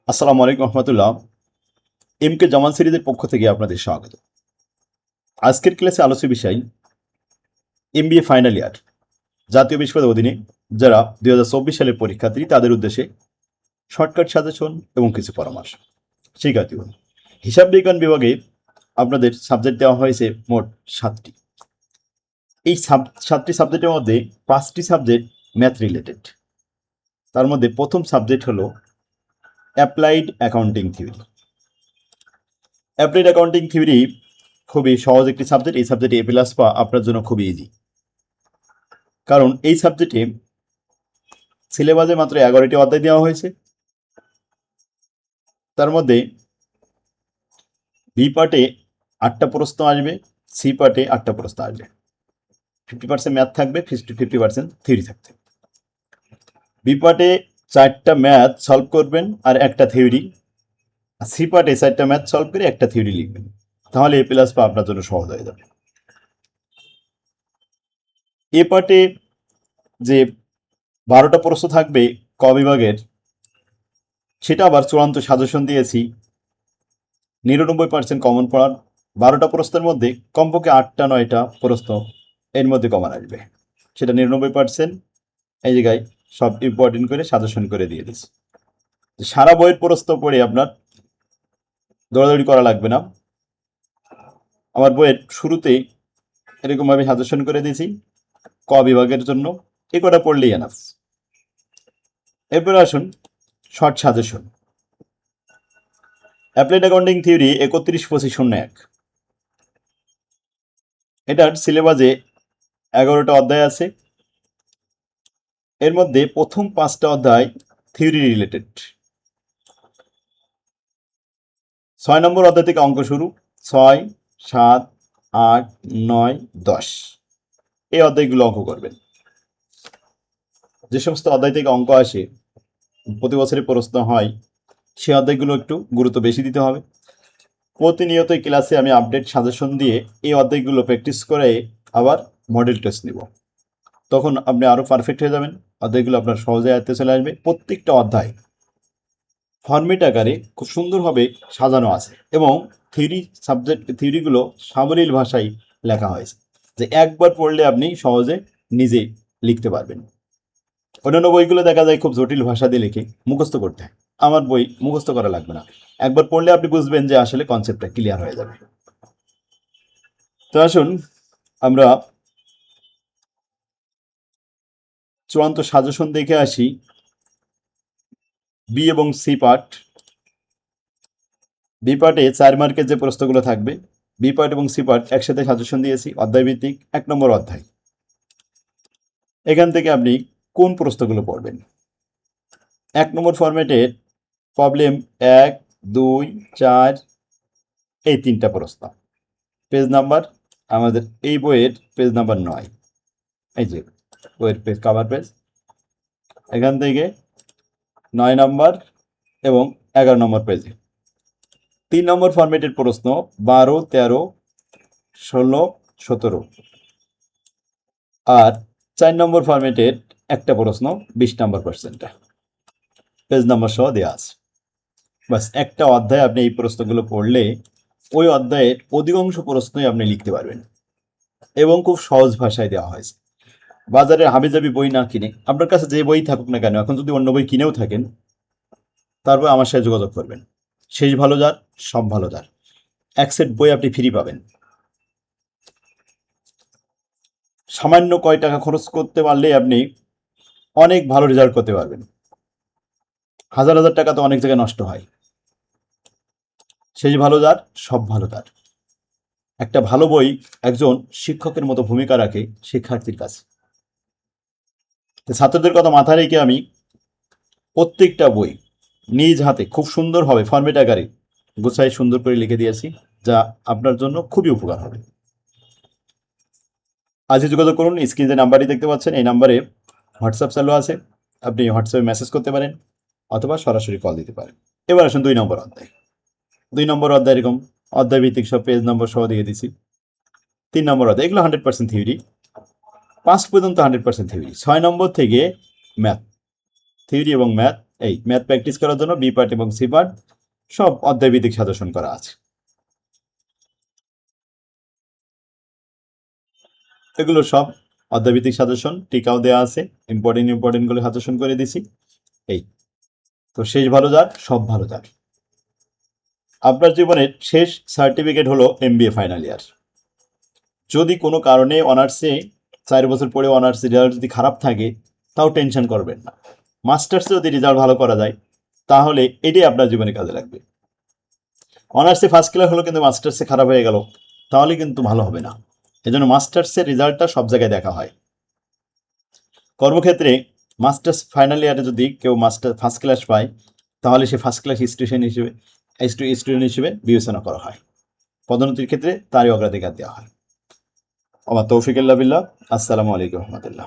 আসসালামু আলাইকুম রহমতুল্লাহ। এমকে জামান সিরিজের পক্ষ থেকে আপনাদের স্বাগত। আজকের ক্লাসে আলোচ্য বিষয় এমবিএ ফাইনাল ইয়ার জাতীয় বিশ্ববিদ্যালয়ের অধীনে যারা 2024 সালের পরীক্ষার্থী তাদের উদ্দেশ্যে শর্টকাট সাজেশন এবং কিছু পরামর্শ। শিক্ষার্থী হিসাব বিজ্ঞান বিভাগে আপনাদের সাবজেক্ট দেওয়া হয়েছে মোট 7টি। এই 7টি সাবজেক্টের মধ্যে 5টি সাবজেক্ট ম্যাথ রিলেটেড। তার মধ্যে প্রথম সাবজেক্ট হলো applied accounting theory. Applied accounting theory খুবই সহজ একটি সাবজেক্ট। এই সাবজেক্টে এ প্লাস পাওয়া আপনার জন্য খুবই ইজি, কারণ এই সাবজেক্টে সিলেবাসে মাত্র 11টি অধ্যায় দেওয়া হয়েছে। তার মধ্যে বি পার্টে 8টা প্রশ্ন আসবে, সি পার্টে 8টা প্রশ্ন আসবে। 50% ম্যাথ থাকবে, 50% থিওরি থাকবে। বি পার্টে 4টা ম্যাথ সলভ করবেন আর একটা থিওরি, আর সি পার্টে 4টা ম্যাথ সলভ করে একটা থিওরি লিখবেন। তাহলে এ প্লাস পাওয়া আপনার জন্য সহজ হয়ে যাবে। এ পার্টে যে 12টা প্রশ্ন থাকবে ক বিভাগের, সেটা আবার চূড়ান্ত সাজেশন দিয়েছি 99% কমন পড়ার। 12টা প্রশ্নের মধ্যে কমপক্ষে 8টা 9টা প্রশ্ন এর মধ্যে কমন আসবে, সেটা 99% এই জায়গায় সব ইম্পর্টেন্ট করে সাজেশন করে দিয়ে দিচ্ছি। সারা বইয়ের প্রশ্ন পড়ে আপনার দৌড়াদৌড়ি করা লাগবে না। আমার বইয়ের শুরুতেই এরকমভাবে সাজেশন করে দিয়েছি ক বিভাগের জন্য, এ কটা পড়লেই এনাফ। এরপরে আসুন short suggestion. Applied accounting theory 31-25-01, এটার সিলেবাসে 11টা অধ্যায় আছে। এর মধ্যে প্রথম 5টা অধ্যায় থিওরি রিলেটেড। 6 নম্বর অধ্যায় থেকে অঙ্ক শুরু, 6, 7, 8, 9, 10 এই অধ্যায়গুলো অঙ্ক করবেন। যে সমস্ত অধ্যায় থেকে অঙ্ক আসে, প্রতি বছরে প্রশ্ন হয়, সে অধ্যায়গুলো একটু গুরুত্ব বেশি দিতে হবে। প্রতিনিয়ত ক্লাসে আমি আপডেট সাজেশন দিয়ে এই অধ্যায়গুলো প্র্যাকটিস করে আবার মডেল টেস্ট নিব। তখন আপনি আরও পারফেক্ট হয়ে যাবেন, অধ্যায়গুলো আপনার সহজে আয়ত্তে চলে আসবে। প্রত্যেকটা অধ্যায় ফর্মেট আকারে খুব সুন্দরভাবে সাজানো আছে এবং থিওরিগুলো সাবলীল ভাষায় লেখা হয়েছে, যে একবার পড়লে আপনি সহজে নিজে লিখতে পারবেন। অন্যান্য বইগুলো দেখা যায় খুব জটিল ভাষা দিয়ে লিখে মুখস্থ করতে হয়। আমার বই মুখস্থ করা লাগবে না, একবার পড়লে আপনি বুঝবেন যে আসলে কনসেপ্টটা ক্লিয়ার হয়ে যাবে। তো আসুন আমরা চূড়ান্ত সাজেশন দেখে আসি। বি এবং সি পার্ট। বি পার্টে 4 মার্কের যে প্রশ্নগুলো থাকবে, বি পার্ট এবং সি পার্ট একসাথে সাজেশন দিয়েছি। অধ্যায় ভিত্তিক 1 নম্বর অধ্যায়, এখান থেকে আপনি কোন প্রশ্নগুলো পড়বেন। 1 নম্বর ফরম্যাটের প্রবলেম 1, 2, 4 এই 3টা প্রশ্ন। পেজ নাম্বার আমাদের এই বইয়ের পেজ নাম্বার 9, এই যে বইয়ের পেজ, কভার পেজ। এখান থেকে 9 নম্বর এবং 11 নম্বর পেজে 3 নম্বর ফরম্যাটের প্রশ্ন 12, 13, 16, 17, আর 4 নম্বর ফরম্যাটের একটা প্রশ্ন 20 নম্বর পার্সেন্টটা পেজ নাম্বার সহ দেওয়া আছে। বাস একটা অধ্যায় আপনি এই প্রশ্নগুলো পড়লে ওই অধ্যায়ের অধিকাংশ প্রশ্নই আপনি লিখতে পারবেন এবং খুব সহজ ভাষায় দেওয়া হয়েছে। বাজারে হাবিজাবি বই না কিনে, আপনার কাছে যে বই থাকুক না কেন, এখন যদি অন্য বই কিনেও থাকেন, তারপর আমার সাথে যোগাযোগ করবেন। শেষ ভালো যার, সব ভালো যার, এক সেট বই আপনি ফ্রি পাবেন। সামান্য কয় টাকা খরচ করতে পারলে আপনি অনেক ভালো রেজাল্ট করতে পারবেন। হাজার হাজার টাকা তো অনেক জায়গায় নষ্ট হয়। শেষ ভালো যার, সব ভালো তার। একটা ভালো বই একজন শিক্ষকের মতো ভূমিকা রাখে শিক্ষার্থীর কাছে। ছাত্রদের কথা মাথায় রেখে আমি প্রত্যেকটা বই নিজ হাতে খুব সুন্দরভাবে ফরম্যাট আকারে গুছাই সুন্দর করে লিখে দিয়েছি, যা আপনার জন্য খুবই উপকার হবে। আজই যোগাযোগ করুন। স্ক্রিনে যে নাম্বারটি দেখতে পাচ্ছেন, এই নাম্বারে হোয়াটসঅ্যাপ চালু আছে, আপনি হোয়াটসঅ্যাপে মেসেজ করতে পারেন অথবা সরাসরি কল দিতে পারেন। এবার আসুন 2 নম্বর অধ্যায়। 2 নম্বর অধ্যায় এরকম অধ্যায় ভিত্তিক সব পেজ নম্বর সহ দিয়ে দিছি। 3 নম্বর অধ্যায়, এগুলো 100% থিওরি, 5 পর্যন্ত 100% থিওরি। 6 নম্বর থেকে ম্যাথ, থিওরি এবং ম্যাথ এই ম্যাথ প্র্যাকটিস করার জন্য বি পার্ট এবং সি পার্ট সব অধ্যায়ভিত্তিক সাজেশন করা আছে। এগুলো সব অধ্যায়ভিত্তিক সাজেশন, টিকাও দেওয়া আছে, ইম্পর্টেন্টগুলো সাজেশন করে দিছি। এই তো শেষ ভালো যাক, সব ভালো যাক। আপনার জীবনের শেষ সার্টিফিকেট হলো MBA ফাইনাল ইয়ার। যদি কোনো কারণে অনার্সে 4 বছর পরে অনার্সে রেজাল্ট যদি খারাপ থাকে, তাও টেনশন করবেন না। মাস্টার্সে যদি রেজাল্ট ভালো করা যায়, তাহলে এটাই আপনার জীবনে কাজে লাগবে। অনার্সে ফার্স্ট ক্লাস হলো কিন্তু মাস্টার্সে খারাপ হয়ে গেল, তাহলে কিন্তু ভালো হবে না। এজন্য মাস্টার্সের রেজাল্টটা সব জায়গায় দেখা হয়। কর্মক্ষেত্রে মাস্টার্স ফাইনাল ইয়ারে যদি কেউ মাস্টার ফার্স্ট ক্লাস পায়, তাহলে সে ফার্স্ট ক্লাস স্টুডেন্ট হিসেবে বিবেচনা করা হয়। পদোন্নতির ক্ষেত্রে তারই অগ্রাধিকার দেওয়া হয়। আমার তৌফিক আল্লাহ বিল্লাহ। আসসালামু আলাইকুম রহমতুল্লাহ।